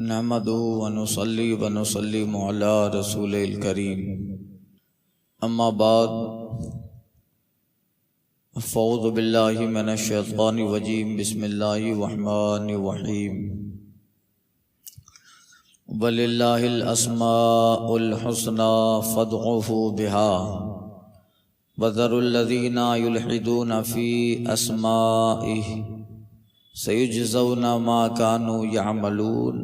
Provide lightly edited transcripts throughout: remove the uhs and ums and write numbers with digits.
नहमदुहु व नुसल्ली व नुसल्लिमु अला रसूलिल करीम। अम्मा बाद फ़ऊज़ु बिल्लाहि मिनश शैतानिर रजीम। बिस्मिल्लाहिर रहमानिर रहीम। वलिल्लाहिल अस्माउल हुस्ना फ़दउहु बिहा वज़रुल लज़ीना युल्हिदूना फ़ी अस्माइहि सयुजज़ौना मा कानू यअमलून।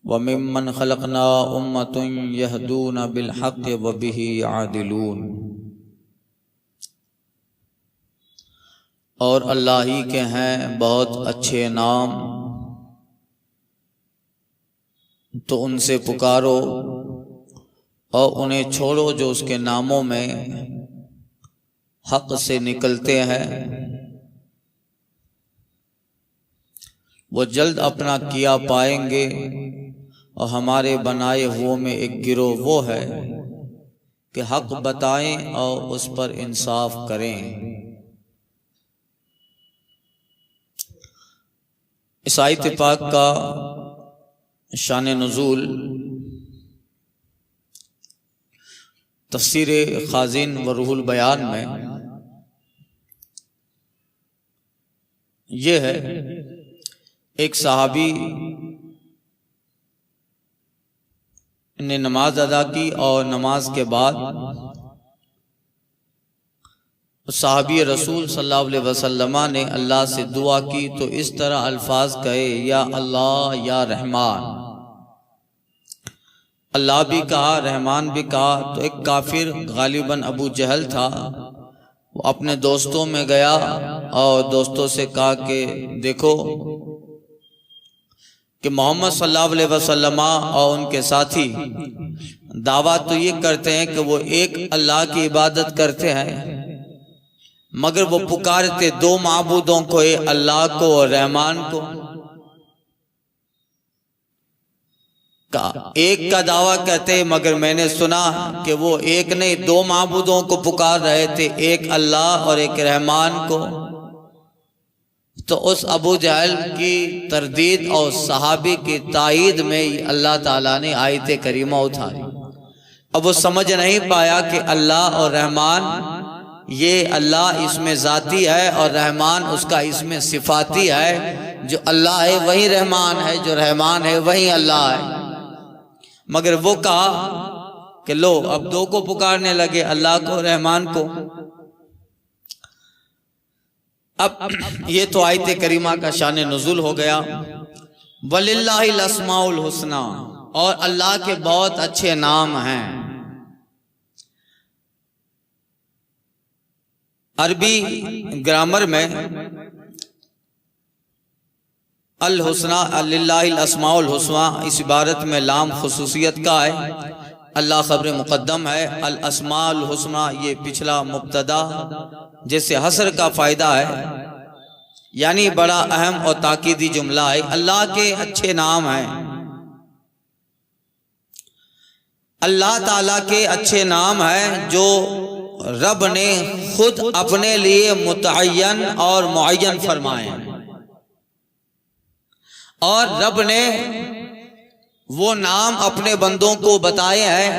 व मिम्मन खलक़ना उम्मतुन यहदूना बिल हक़्क़ि व बिही यादिलून। और अल्लाह ही के हैं बहुत अच्छे नाम, तो उनसे पुकारो और उन्हें छोड़ो जो उसके नामों में हक़ से निकलते हैं। वो जल्द अपना किया पाएंगे। और हमारे बनाए हुओं में एक गिरोह वो है कि हक़ बताएं और उस पर इंसाफ करें। इस आयत पाक का शान नुज़ूल तफसीर खाजिन व रूहुल बयान में ये है, एक सहाबी ने नमाज अदा की और नमाज के बाद सहाबी रसूल सल्लल्लाहु अलैहि वसल्लम ने अल्लाह से दुआ की तो इस तरह अल्फाज कहे, या अल्लाह या रहमान। अल्लाह भी कहा, रहमान भी कहा। तो एक काफिर गालिबन अबू जहल था, वो अपने दोस्तों में गया और दोस्तों से कहा कि देखो कि मोहम्मद सल्लल्लाहु अलैहि वसल्लम और उनके साथी दावा तो ये करते हैं कि वो एक अल्लाह की इबादत करते हैं, मगर वो पुकारते दो माबूदों को, अल्लाह को और रहमान को। एक का दावा कहते, मगर मैंने सुना कि वो एक नहीं दो माबूदों को पुकार रहे थे, एक अल्लाह और एक रहमान को। तो उस अबू जहल की तरदीद और सहाबी की तायीद में अल्लाह ताला ने आयत करीमा उतारी। अब वो समझ नहीं पाया कि अल्लाह और रहमान, ये अल्लाह इसमें ज़ाती है और रहमान उसका इसमें सिफाती है। जो अल्लाह है वही रहमान है, जो रहमान है वही अल्लाह है। मगर वो कहा कि लो अब दो को पुकारने लगे, अल्लाह को रहमान को। अब ये तो आयत करीमा का शान नुज़ूल हो गया। वलिल्लाहिल अस्माउल हुस्ना, और अल्लाह के बहुत अच्छे नाम हैं। अरबी ग्रामर में अल हुस्ना लिल्लाहिल अस्माउल हुस्ना, इस इबारत में लाम खुसूसियत का है। अल्लाह खबर मुक़द्दम है, अल अस्माउल हुस्ना ये पिछला मुब्तदा, जैसे हसर का फायदा है, यानी बड़ा अहम और ताकीदी जुमला है। अल्लाह के अच्छे नाम हैं, अल्लाह ताला के अच्छे नाम हैं जो रब ने खुद अपने लिए मुतअय्यन और मुअय्यन फरमाए हैं। और रब ने वो नाम अपने बंदों को बताए हैं,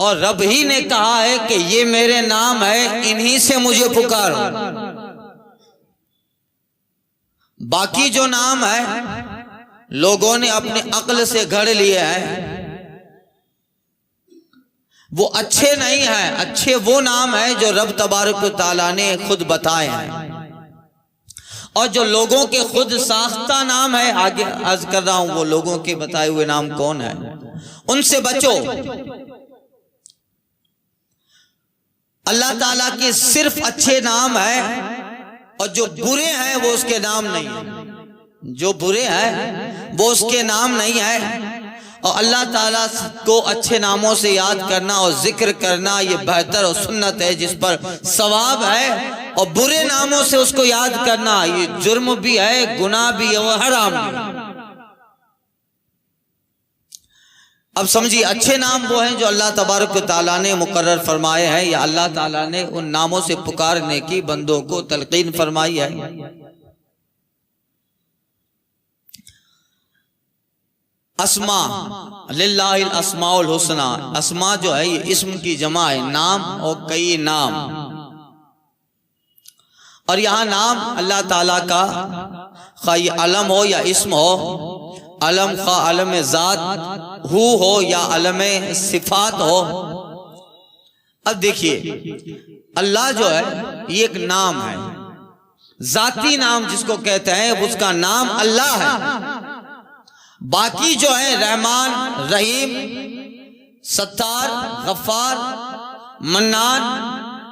और रब ही ने कहा है कि ये मेरे नाम है, इन्हीं से मुझे पुकारो। बाकी जो नाम है लोगों ने अपने अक्ल से घड़ लिए हैं, वो अच्छे नहीं हैं। अच्छे वो नाम है जो रब तबारक व तआला ने खुद बताए हैं। और जो लोगों के खुद साख्ता नाम है, आगे अर्ज कर रहा हूं वो लोगों के बताए हुए नाम कौन है, उनसे बचो। अल्लाह ताला के सिर्फ अच्छे नाम है, और जो बुरे हैं वो उसके नाम नहीं है। जो बुरे हैं वो उसके नाम नहीं है। और अल्लाह ताला को अच्छे नामों से याद करना और जिक्र करना ये बेहतर और सुन्नत है, जिस पर सवाब है। और बुरे नामों से उसको याद करना ये जुर्म भी है, गुनाह भी है और हराम भी। अब समझिए, अच्छे नाम वो हैं जो अल्लाह तबारक व तआला ने मुकर्रर फरमाए हैं, या अल्लाह ताला ने उन नामों से पुकारने की बंदों को तलकीन फरमाई है। अस्मा लिल्लाहिल अस्माउल हुस्ना, अस्मा जो है ये इस्म की जमा है, नाम और कई नाम। और यहाँ नाम अल्लाह ताला का खा ये अलम हो या इस्म हो, अलम खा अलम ज़ात हो या अलम सिफात हो। अब देखिए अल्लाह जो है ये एक नाम है, जाती नाम जिसको कहते हैं उसका नाम अल्लाह है। बाकी जो है रहमान, रहीम, सत्तार, गफ्फार, मन्नान,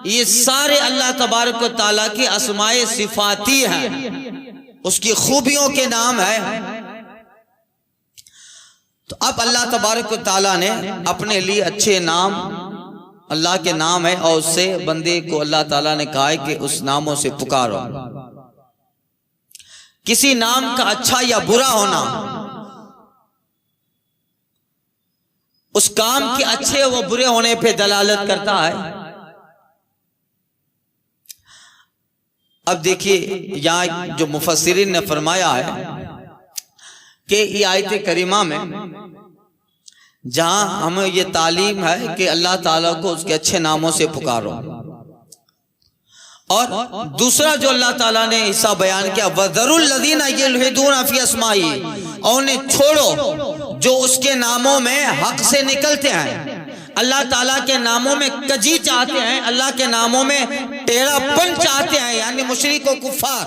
ये सारे अल्लाह तबारक व तआला की अस्माए सिफाती हैं, उसकी खूबियों के नाम है। तो अब अल्लाह तबारक व तआला ने अपने लिए अच्छे नाम, अल्लाह के नाम है, और उससे बंदे को अल्लाह ताला ने कहा है कि उस नामों से पुकारो। किसी नाम का अच्छा या बुरा होना उस काम के अच्छे व बुरे होने पे दलालत करता है। अब देखिए यहाँ जो मुफस्सिरीन ने फरमाया है कि ये आयत करीमा में जहां हमें ये तालीम है कि अल्लाह ताला को उसके अच्छे नामों से पुकारो, और दूसरा जो अल्लाह ताला ने हिस्सा बयान किया वज़रुल लज़ीना यल्हिदूना फी अस्माई, और उन्हें छोड़ो जो उसके नामों में हक से निकलते हैं। अल्लाह ताला के नामों में कजी चाहते हैं, अल्लाह के नामों में टेढ़ापन चाहते हैं, यानी मुशरिक व कुफ्फार।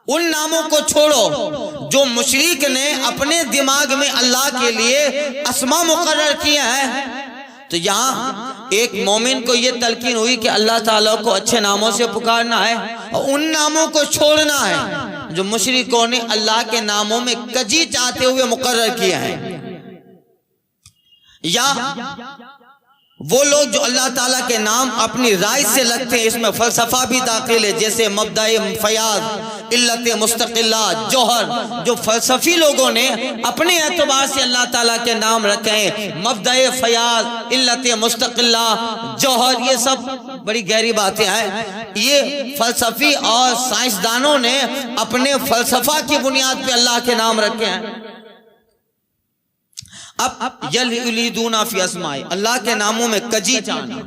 उन नामों को छोड़ो जो मुशरिक ने अपने दिमाग में अल्लाह के लिए अस्मा मुकर्रर किए हैं। तो यहाँ एक मोमिन को ये तलकीन हुई कि अल्लाह ताला को अच्छे नामों से पुकारना है और उन नामों को छोड़ना है जो मुशरिकों ने अल्लाह के नामों में कजी चाहते हुए मुकर्रर किए हैं। या वो लोग जो अल्लाह ताला के नाम अपनी राय से लगते हैं, इसमें फलसफा भी दाखिल है, जैसे मबदाए फयाज, इल्लत मुस्तकिल्ला, जौहर, जो फलसफी लोगों ने अपने एतबार से अल्लाह ताला के नाम रखे हैं, मबदाए फयाज, इल्लत मुस्तकिल्ला, जौहर, ये सब बड़ी गहरी बातें हैं। ये फलसफी और साइंसदानों ने अपने फलसफा की बुनियाद पे अल्लाह के नाम रखे हैं। अब यल्हिदूना फी अस्माई, अल्लाह के नामों में कजी चाहना,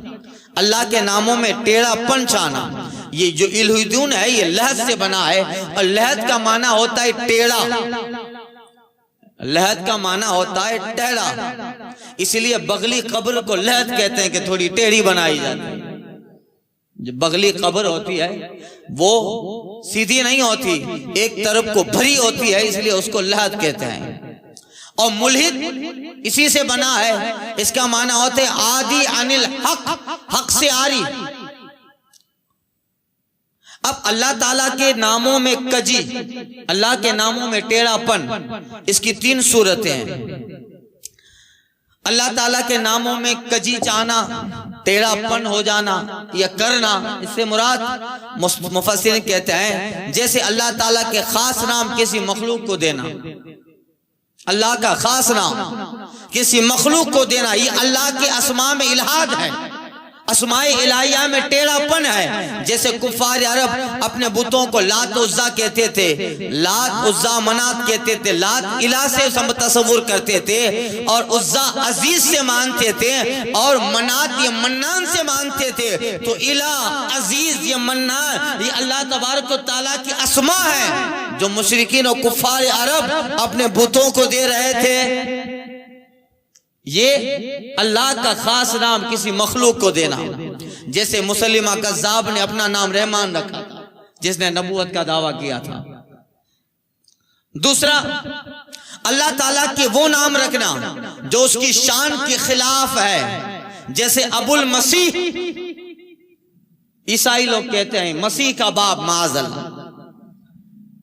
अल्लाह के नामों में टेढ़ापन चाहना। ये जो यल्हिदून है ये लहद से बना है, और लहद का माना होता है टेढ़ा, लहद का माना होता है टेढ़ा, इसलिए बगली कब्र को लहद कहते हैं कि थोड़ी टेढ़ी बनाई जाती है। जो बगली कब्र होती है वो सीधी नहीं होती, एक तरफ को भरी होती है, इसलिए उसको लहद कहते हैं। और मुल्हिद इसी से बना है, इसका माना होता है आदि अनिल हक, हक से आरी। अब अल्लाह ताला के नामों में कजी, अल्लाह के नामों में टेढ़ापन, इसकी तीन सूरतें हैं। अल्लाह ताला के नामों में कजी चाहना, टेढ़ापन हो जाना या करना, इससे मुराद मुफस्सिरीन कहते हैं जैसे अल्लाह ताला के खास नाम किसी मखलूक को देना, अल्लाह का खास नाम किसी मखलूक को देना, ये अल्लाह के अस्मा में इल्हाद है, अस्माए इलाहिया में टेढ़ापन है। जैसे कुफार अरब अपने बुतों को लात उज्जा कहते थे, लात उज्जा मनात कहते थे, लात इला से तसव्वुर करते थे, और उज्जा अजीज से मानते थे, और मनात ये मन्नान से मानते थे। तो इला, अजीज, ये मन्नान, ये अल्लाह तबारक व तआला की अस्मा है जो मुशरिकीन और कुफार अरब अपने बुतों को दे रहे थे। ये अल्लाह का खास नाम किसी मखलूक को देना, जैसे मुसलिमा कज़्ज़ाब ने अपना नाम रहमान रखा था, जिसने नबूवत का दावा किया था। दूसरा, अल्लाह ताला के वो नाम रखना जो उसकी शान के खिलाफ है, जैसे अबुल मसीह, ईसाई लोग कहते हैं मसीह का बाप, माअज़ल्लाह।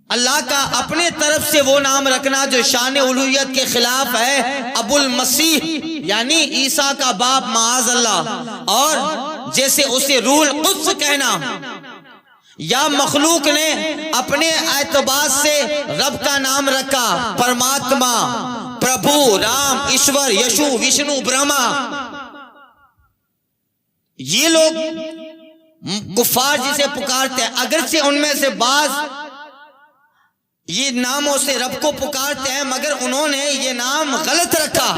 अल्लाह का अपने तरफ से वो नाम रखना जो शान उलूहियत के खिलाफ है, अबुल मसीह, यानी ईसा का बाप, माअज़ल्लाह। और जैसे उसे रूहुल कुद्स कहना, या मखलूक ने अपने एतबार से रब का नाम रखा, परमात्मा, प्रभु, राम, ईश्वर, यशु, विष्णु, ब्रह्मा। ये लोग कुफार जिसे पुकारते हैं, अगर से उनमें से बाज ये नामों से रब को पुकारते हैं, मगर उन्होंने ये नाम गलत रखा।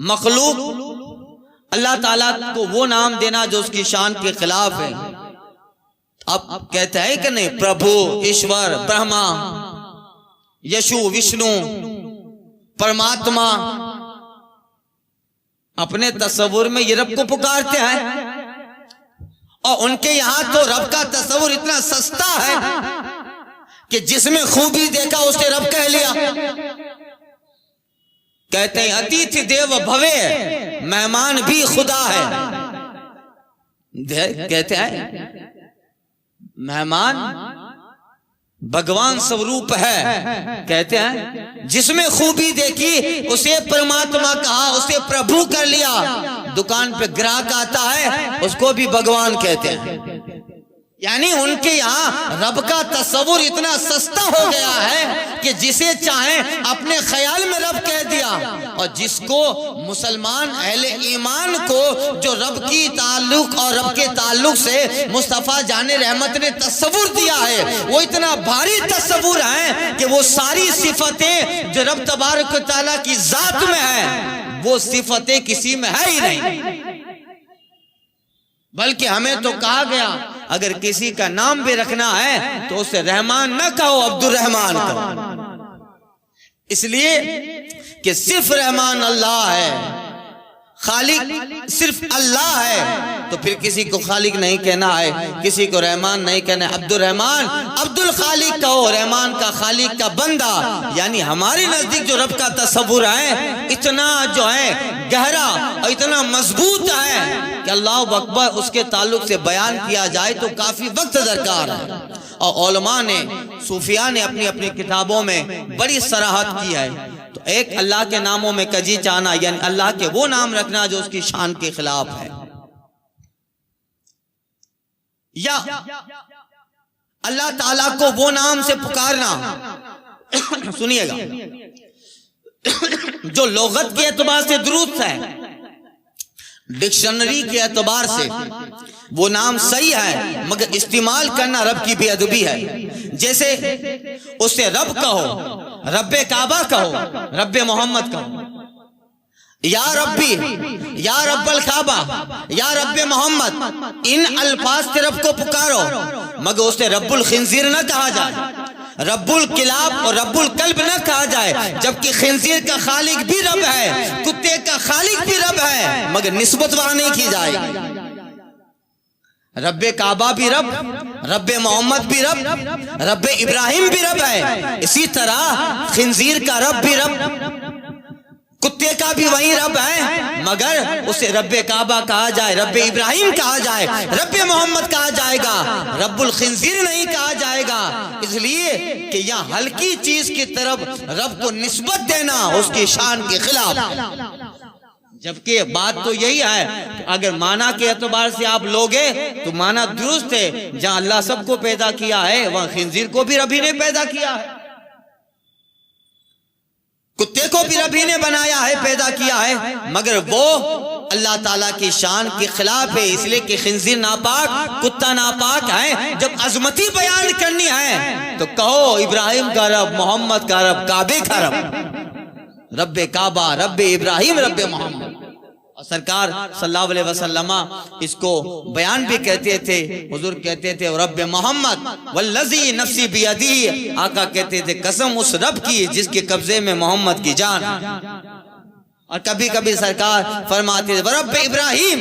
मखलूक अल्लाह ताला को वो नाम देना जो उसकी शान के खिलाफ है। अब कहते हैं कि नहीं, प्रभु, ईश्वर, ब्रह्मा, यशु, विष्णु, परमात्मा, अपने तस्वुर में ये रब को पुकारते हैं, और उनके यहां तो रब का तस्वुर इतना सस्ता है कि जिसमें खूबी देखा उसे रब कह लिया। कहते हैं अतिथि देव भवे, मेहमान भी खुदा है। कहते हैं मेहमान भगवान स्वरूप है। कहते हैं जिसमें खूबी देखी उसे परमात्मा कहा, उसे प्रभु कर लिया। दुकान पे ग्राहक आता है उसको भी भगवान कहते हैं। यानी उनके यहाँ रब का तस्वुर इतना सस्ता हो गया है कि जिसे चाहे अपने ख्याल में रब कह दिया, और जिसको मुसलमान अहले ईमान को जो रब की ताल्लुक और रब के ताल्लुक से मुस्तफ़ा जाने रहमत ने तस्वुर दिया है, वो इतना भारी तस्वुर है कि वो सारी सिफतें जो रब तबारक व तआला की जात में है वो सिफतें किसी में है ही नहीं। बल्कि हमें तो कहा गया अगर किसी का नाम भी रखना है तो उसे रहमान न कहो, अब्दुल रहमान कहो, इसलिए कि सिर्फ रहमान अल्लाह है, खालिक सिर्फ अल्लाह है। तो फिर किसी को खालिक नहीं कहना है, किसी को रहमान नहीं कहना है। अब्दुल रहमान अब्दुल खालिक कहो, रहमान का खालिक का बंदा। यानी हमारे नजदीक जो रब का तस्वुर है इतना जो है गहरा और इतना मजबूत है कि अल्लाह अकबर, उसके ताल्लुक से बयान किया जाए तो काफी वक्त दरकार है। और उलमा ने, सूफिया ने अपनी अपनी किताबों में बड़ी सराहत की है। तो एक अल्लाह के नामों में कजी चाहना, यानी अल्लाह के वो नाम रखना जो उसकी शान के खिलाफ है, या अल्लाह ताला को वो नाम से पुकारना सुनिएगा जो लोगत के एतबार से दुरुस्त है, डिक्शनरी के एतबार से वो नाम सही है, मगर इस्तेमाल करना रब की बेअदबी है। जैसे उसे रब कहो, रब्बे काबा कहो, रब्बे मोहम्मद कहो, या रब्बी, या रब्बल काबा, या रब्बे मोहम्मद, इन अल्फाज से रब को पुकारो, मगर उसे रब्बुल खिंजीर न कहा जाए, रब्बुल किलाब और रब्बुल कल्ब न कहा जाए। जबकि खिंजीर का खालिक भी रब है, कुत्ते का खालिक भी रब है, मगर निस्बत वहां नहीं की जाएगी। रब्बे काबा भी रब, रब्बे मोहम्मद भी रब, रब्बे इब्राहिम भी रब है। इसी तरह खिंजीर का रब भी रब, कुत्ते का भी वही रब है, मगर उसे रब्बे काबा कहा जाए, रब्बे इब्राहिम कहा जाए, रब्बे मोहम्मद कहा जाएगा, रब्बुल खिंजीर नहीं कहा जाएगा। इसलिए कि यहाँ हल्की चीज की तरफ रब को निस्बत देना उसकी शान के खिलाफ। जबकि बात तो यही है, अगर माना के एतबार से आप लोगे तो माना दुरुस्त है। जहां अल्लाह सबको पैदा किया है वहां खिंजीर को भी रबी ने पैदा किया है, कुत्ते को भी रबी ने बनाया है, पैदा किया है, मगर वो अल्लाह ताला की शान के खिलाफ है। इसलिए कि खिंजीर नापाक, कुत्ता नापाक है। जब अजमती बयान करनी है तो कहो इब्राहिम का रब, मोहम्मद का रब, काबे का रब, रब्बे काबा, रब्बे इब्राहिम, रब्बे मोहम्मद। और सरकार सल्लल्लाहु अलैहि वसल्लम इसको बयान भी कहते थे, हुजूर कहते थे रब्बे मोहम्मद वल्लज़ी नफ्सी बियदी, आका कहते थे कसम उस रब की जिसके कब्जे में मोहम्मद की जान। और कभी कभी सरकार फरमाते थे रब्बे इब्राहिम,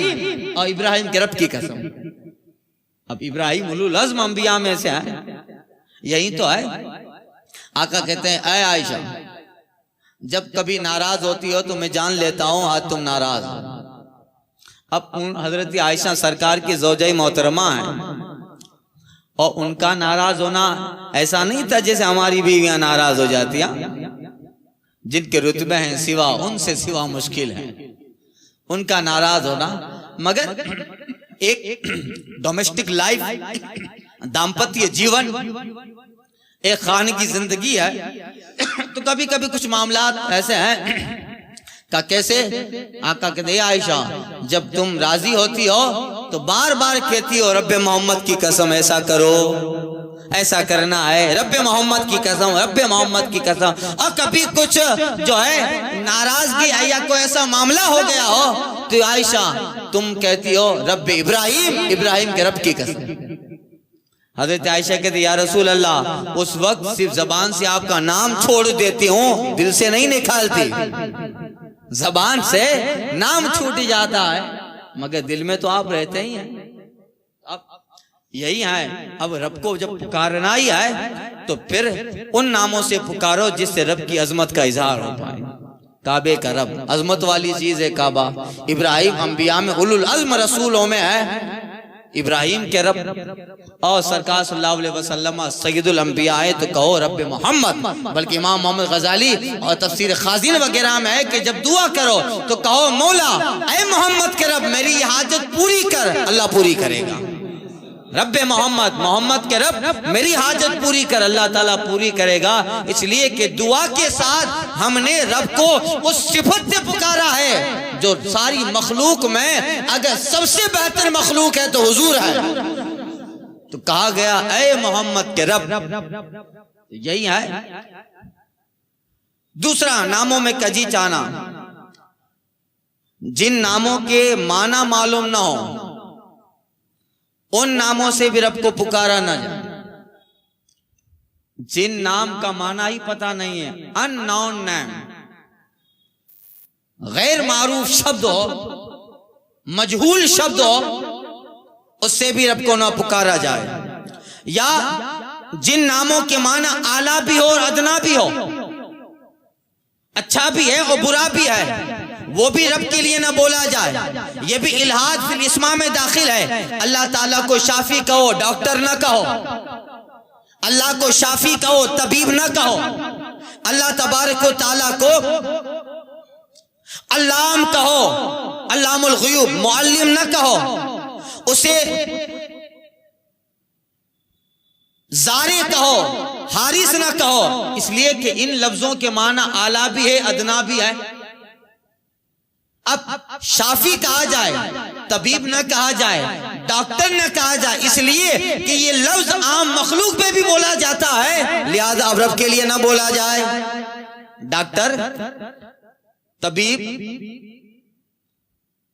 और इब्राहिम के रब की कसम। अब इब्राहिम उलुल अज़्म अंबिया में से है, यही तो है। आका कहते हैं ऐ आयशा, जब कभी नाराज होती हो तो मैं जान लेता हूं आज तुम नाराज हो। अब हजरत आयशा सरकार की ज़ौजा मोहतरमा है, और उनका नाराज होना ऐसा नहीं था जैसे हमारी बीवियां नाराज हो जाती हैं, जिनके रुतबे हैं सिवा उनसे सिवा मुश्किल है उनका नाराज होना। मगर एक डोमेस्टिक लाइफ, दाम्पत्य जीवन, एक खान की जिंदगी है, तो कभी कभी कुछ मामला ऐसे हैं का कैसे आका कहते आयशा जब तुम राजी होती हो तो बार बार कहती हो रब्बे मोहम्मद की कसम ऐसा करो, ऐसा करना है, रब्बे मोहम्मद की कसम, रब्बे मोहम्मद की कसम। और कभी कुछ जो है नाराजगी है या कोई ऐसा मामला हो गया हो तो आयशा तुम कहती हो रब्बे इब्राहिम, इब्राहिम के रब की कसम। हजरत आयशा कहती या रसूल अल्लाह, उस वक्त सिर्फ जबान से आपका नाम छोड़ देती हूँ, दिल से नहीं निकालती। जबान से नाम छूट जाता है मगर दिल में तो आप रहते ही हैं। अब यही है, अब रब को जब पुकारना ही है तो फिर उन नामों से पुकारो जिससे रब की अजमत का इजहार हो पाए। काबे का रब अजमत वाली चीज है काबा। इब्राहिम अंबिया में उलुल अज़्म रसूलों में है इब्राहिम के रब, और सरकार सल्लल्लाहु अलैहि वसल्लम सय्यदुल अंबिया है तो कहो रब्बे मोहम्मद। बल्कि इमाम मोहम्मद गजाली और तफसीर खाजिन वगैरह में है कि जब दुआ करो तो कहो मौला ऐ मोहम्मद के रब मेरी ये हाजत पूरी कर, अल्लाह पूरी करेगा। रब्बे मोहम्मद, मोहम्मद के रब मेरी हाजत पूरी कर, अल्लाह ताला पूरी करेगा। इसलिए कि दुआ के साथ हमने रब को उस सिफत से पुकारा है जो सारी मखलूक में अगर सबसे बेहतर मखलूक है तो हुजूर है। तो कहा गया ऐ मोहम्मद के रब, यही है। दूसरा, नामों में कजी चाना। जिन नामों के माना मालूम ना हो उन नामों से भी रब को पुकारा ना जाए। जिन नाम का माना ही पता नहीं है, अननोन नेम, गैर मारूफ शब्द हो, मजहूल शब्द हो, उससे भी रब को ना पुकारा जाए। या जिन नामों के माना आला भी हो और अदना भी हो, अच्छा भी है और बुरा भी है, वो भी रब के लिए ना बोला जाए। ये भी इल्हाद फिल इस्मा में दाखिल है। अल्लाह ताला को शाफी कहो, डॉक्टर ना कहो। अल्लाह को शाफी कहो, तबीब ना कहो। अल्लाह तबारक व ताला को अल्लाम कहो, अल्लामुल गुयूब, मुअल्लिम ना कहो। उसे जारे कहो, हारिस ना कहो, इसलिए कि इन लफ्जों के माना आला भी है, अदना भी है। अब शाफी कहा जाए, तबीब न कहा जाए, डॉक्टर न कहा जाए, इसलिए कि ये लफ्ज आम मखलूक पे भी बोला जाता है, लिहाजा अब रब के लिए ना बोला जाए। डॉक्टर, तबीब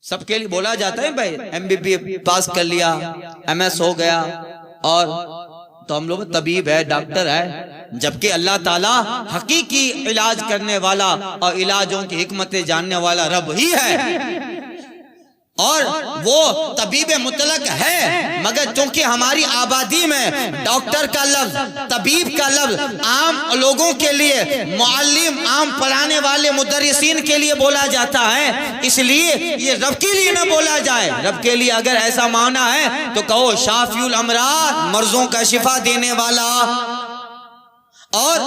सबके लिए बोला जाता है। भाई MBBS पास कर लिया, MS हो गया और तो हम लोग तबीब है, डॉक्टर है। जबकि अल्लाह ताला हकीकी इलाज करने वाला और इलाजों की हिकमतें जानने वाला रब ही है। और वो तबीब मुतलक है, मगर चूंकि हमारी आबादी में डॉक्टर का लफ्ज, तबीब का लफ्ज आम लोगों के लिए, मुअल्लिम आम पढ़ाने वाले मुदर्रिसीन के लिए बोला जाता है, इसलिए ये रब के लिए ना बोला जाए। रब के लिए अगर ऐसा माना है तो कहो शाफिउल अमराद, मर्जों का शिफा देने वाला, और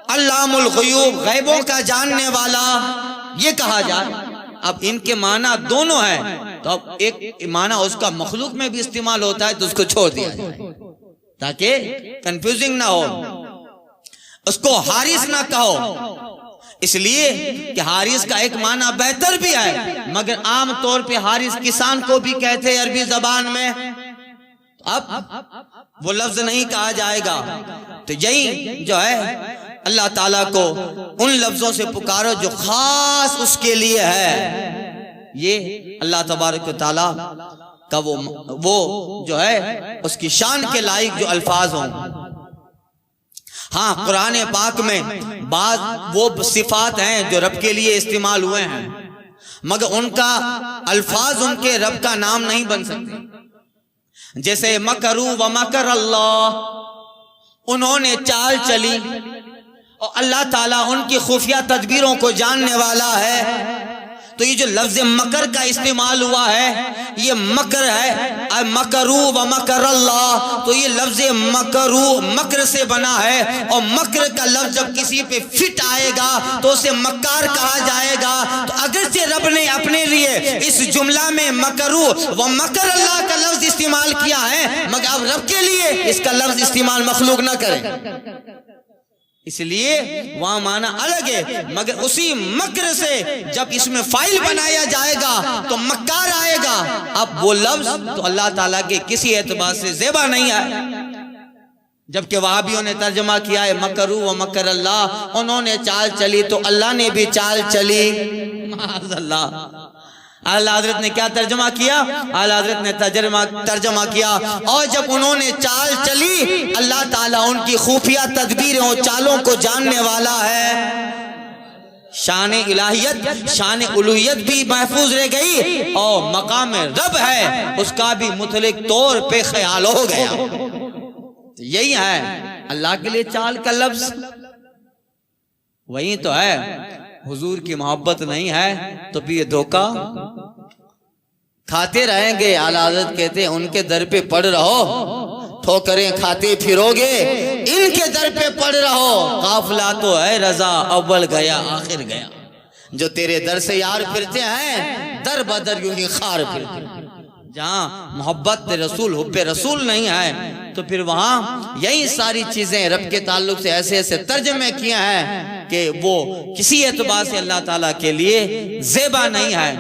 अल्लामुल गुयूब, गैबों का जानने वाला, ये कहा जाए। अब इनके माना दोनों है, तो अब एक माना उसका मखलूक में भी इस्तेमाल होता है तो उसको छोड़ दिया जाए ताकि कंफ्यूजिंग ना हो। उसको हारिस ना कहो, इसलिए कि हारिस का एक माना बेहतर भी है, मगर आम तौर पे हारिस किसान को भी कहते हैं अरबी जबान में। अब वो लफ्ज नहीं कहा जाएगा। तो यही जो है अल्लाह ताला को उन लफ्जों से पुकारो जो खास उसके लिए है। ये अल्लाह तबारक व तआला का वो जो है उसकी शान के लायक जो अल्फाज हों। हाँ, कुरान पाक में बात वो सिफात हैं जो रब के लिए इस्तेमाल हुए हैं, मगर उनका अल्फाज उनके रब का नाम नहीं बन सकते। जैसे मकरू व मकर अल्लाह, उन्होंने चाल चली और अल्लाह ताला उनकी खुफिया तदबीरों को जानने वाला है। तो ये जो लफ्ज मकर का इस्तेमाल हुआ है, ये मकर है, मकरू व मकर अल्लाह, तो ये लफ्ज मकरू मकर से बना है। और मकर का लफ्ज जब किसी पे फिट आएगा तो उसे मक्कार कहा जाएगा। तो अगर से रब ने अपने लिए इस जुमला में मकरू व मकर अल्लाह का लफ्ज इस्तेमाल किया है, मगर अब रब के लिए इसका लफ्ज इस्तेमाल मखलूक ना करें, इसलिए वहां माना अलग है। मगर उसी मकर से जब इसमें फाइल बनाया जाएगा तो मक्कार आएगा। अब वो लफ्ज तो अल्लाह ताला के किसी एतबार से ज़ेबा नहीं है, जबकि वहाबियों ने तर्जमा किया है मकरू व मकर अल्लाह, उन्होंने चाल चली तो अल्लाह ने भी चाल चली। माज़अल्लाह। आला हज़रत ने क्या तर्जमा किया? आला हज़रत ने तर्जमा किया, और जब उन्होंने चाल चली, अल्लाह ताला उनकी खुफिया तदबीरें और चालों को जानने वाला है। शान इलाहियत, शान उलूहियत भी महफूज रह गई और मकाम रब है उसका भी मुतलक तौर पे ख्याल हो गया। तो यही है अल्लाह के लिए चाल का लफ्ज, वही तो है। हुजूर की मोहब्बत नहीं है तो भी ये धोखा खाते रहेंगे। आला हज़रत कहते हैं उनके दर पे पड़ रहो, ठोकरें खाते फिरोगे, इनके दर पे पड़ रहो। काफिला तो है रजा, अव्वल गया आखिर गया। जो तेरे दर से यार फिरते हैं, दर बदर यूं ही खार फिरते हैं। जहाँ मोहब्बत रसूल, हुब्बे रसूल नहीं है तो फिर वहाँ यही सारी चीजें रब के ताल्लुक से ऐसे ऐसे तर्जमे किए हैं कि वो किसी एतबार से अल्लाह ताला के लिए ज़ेबा नहीं है।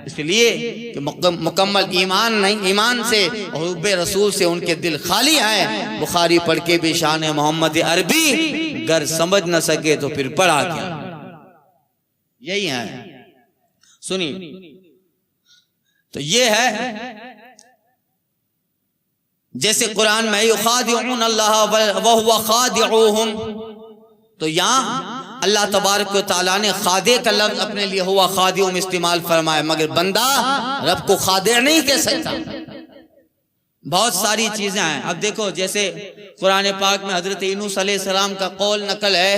इसलिए कि मुकम्मल ईमान नहीं, ईमान से और हुब्बे रसूल से उनके दिल खाली है। बुखारी पढ़ के भी शान मोहम्मद अरबी गर समझ न सके तो फिर पढ़ा क्या, यही है। सुनिए, तो ये है जैसे कुरान में युखादिऊन अल्लाह व हुवा खादिऊहुम, तो यहाँ अल्लाह तबारक व तआला ने खादे का लफ्ज अपने लिए हुआ खादिऊम इस्तेमाल फरमाया, मगर बंदा रब को खादे नहीं कह सकता। बहुत सारी चीजें हैं। अब देखो जैसे कुरान पाक में हजरत यूनुस अलैहिस्सलाम का कौल नकल है,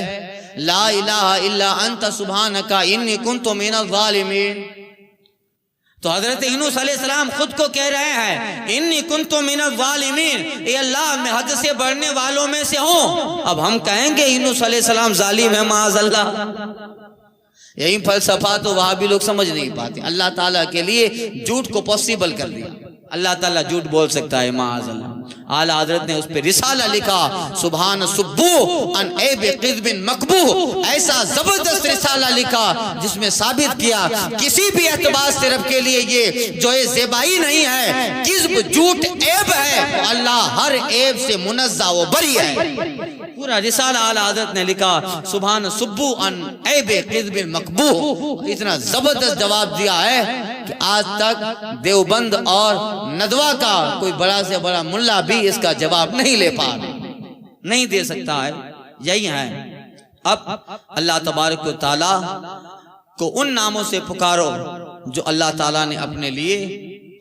ला इलाहा इल्ला अंत सुब्हानका इन्नी कुन्तु मिनज़ ज़ालिमीन। तो हजरत यूनुस अलैहिस्सलाम खुद को कह रहे हैं इन्नी कुन्तु मिनज़ ज़ालिमीन, ए अल्लाह मैं हद से बढ़ने वालों में से हूँ। अब हम कहेंगे यूनुस अलैहिस्सलाम जालिम है, माज़अल्लाह। यही फलसफा तो वहाँ भी लोग समझ नहीं पाते। अल्लाह ताला के लिए झूठ को पॉसिबल कर दिया। अल्लाह ताला झूठ बोल सकता है, माज़अल्लाह। आला हज़रत ने उस पे रिसाला लिखा, सुभान सुब्बू अन ऐब क़िज़्बिन मकबूह। ऐसा जबरदस्त रिसाला लिखा जिसमें साबित किया किसी भी एतबार से रब के लिए ये जो है ज़ेबाई नहीं है, किज़्ब झूठ ऐब है। अल्लाह हर ऐब से मुनज़्ज़ह व बरी है। पूरा रिसाला आला हज़रत ने लिखा, सुभान सुब्बू अन ऐब क़िज़्बिन मकबूह। इतना जबरदस्त जवाब दिया है कि आज तक देवबंद और नदवा का कोई बड़ा से बड़ा मुल्ला भी इसका जवाब नहीं ले पा रहा, नहीं दे सकता है। यही है। अब अल्लाह तबारक व तआला को उन नामों से पुकारो जो अल्लाह ताला ने अपने लिए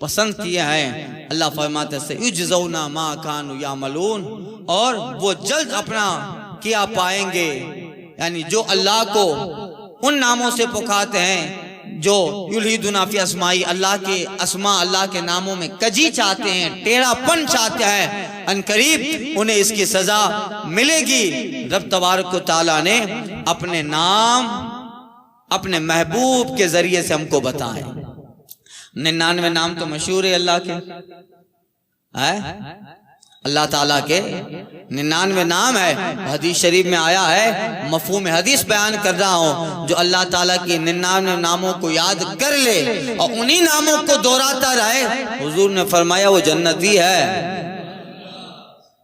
पसंद किए हैं। अल्लाह फरमाते से युजज़ौना मा कानू यामलून, और वो जल्द अपना किया पाएंगे। यानी जो अल्लाह को उन नामों से पुकारते हैं जो युल्हिदुना फी अस्माई, अल्लाह के अस्मा, अल्लाह के नामों में कजी चाहते हैं, टेढ़ापन चाहते हैं, अनकरीब उन्हें इसकी सजा मिलेगी। रब तबारक व तआला ने अपने नाम अपने महबूब के जरिए से हमको बताए। 99 नाम तो मशहूर है अल्लाह के, है अल्लाह ताला के 99 नाम है। हदीस शरीफ में आया है, मफहूम हदीस बयान कर रहा हूँ, जो अल्लाह ताला के 99 नामों को याद कर ले और उन्हीं नामों को दोहराता रहे, हुजूर ने फरमाया वो जन्नती है।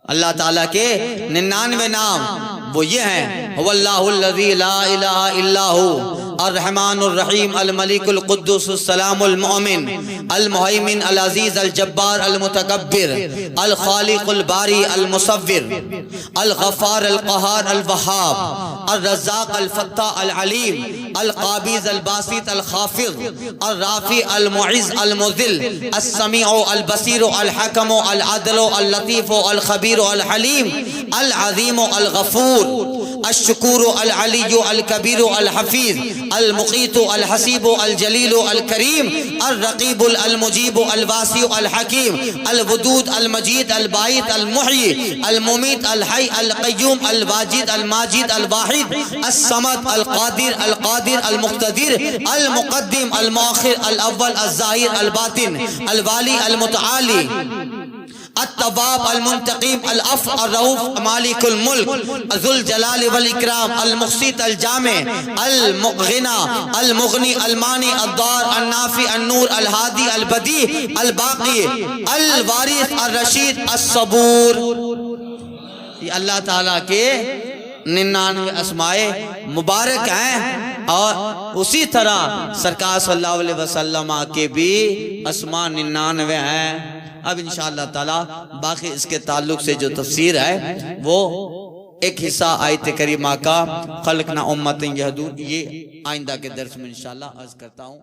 अल्लाह ताला के 99 नाम वो ये हैं, वल्लाहुल्लज़ी ला इलाहा इल्लाहु अर्रहमानुर रहीम अल मलिकुल कुद्दूस सलामुल मुमिन अल मुहैमिन अल अजीज अल जब्बार अल मुतकब्बिर अल खालिकुल बारी अल मुसव्विर अल गफ्फार अल क़हार अल वहाब अल रज़्ज़ाक़ अल फ़त्ताह अल अलीम अल क़ाबिज़ अल बासित अल खाफ़िज़ अल राफ़ी अल मुइज़्ज़ अल मुज़िल अस समीउ अल बसीर अल हकम अल अदल अल लतीफ़ अल खबीर अल हलीम अल अज़ीम अल गफ़ूर अश्शुकूर अल अली अल कबीर अल हफीज़ अल मुक़ीत अल हसीब अल जलील अल करीम अल रक़ीब अल मुजीब अल वासी अल हकीम अल वदूद अल मजीद अल बाइत अल मुहयी अल मुमीत अल हई अल क़य्यूम अल वाजिद अल माजिद अल वाहिद अस समद अल क़ादिर अल मुक़्तदिर अल मुक़द्दिम अल मुअख़्खिर अल अव्वल अल ज़ाहिर अल बातिन अल वाली अल मुतआली अत्तवाब अल मुंतकीम अल अफ़ अल रऊफ़ मालिकुल मुल्क ज़ुल जलाल वल इकराम अल मुक़सित अल जामे अल मुग़िना अल मुग़नी अल मानी अल दार अल नाफ़ी अल नूर अल हादी अल बदी अल बाक़ी अल वारिस अल रशीद अल सबूर। ये अल्लाह ताला के 99 अस्माए मुबारक हैं। और उसी तरह सरकार सल्लल्लाहु अलैहि वसल्लम के भी अस्मा 99 हैं। अब इंशाअल्लाह ताला बाकी इसके ताल्लुक से जो तफसीर है वो एक हिस्सा आयत करीमा का खल्कना उम्मतन यहदून, ये आइंदा के दर्स में इंशाअल्लाह अर्ज करता हूँ।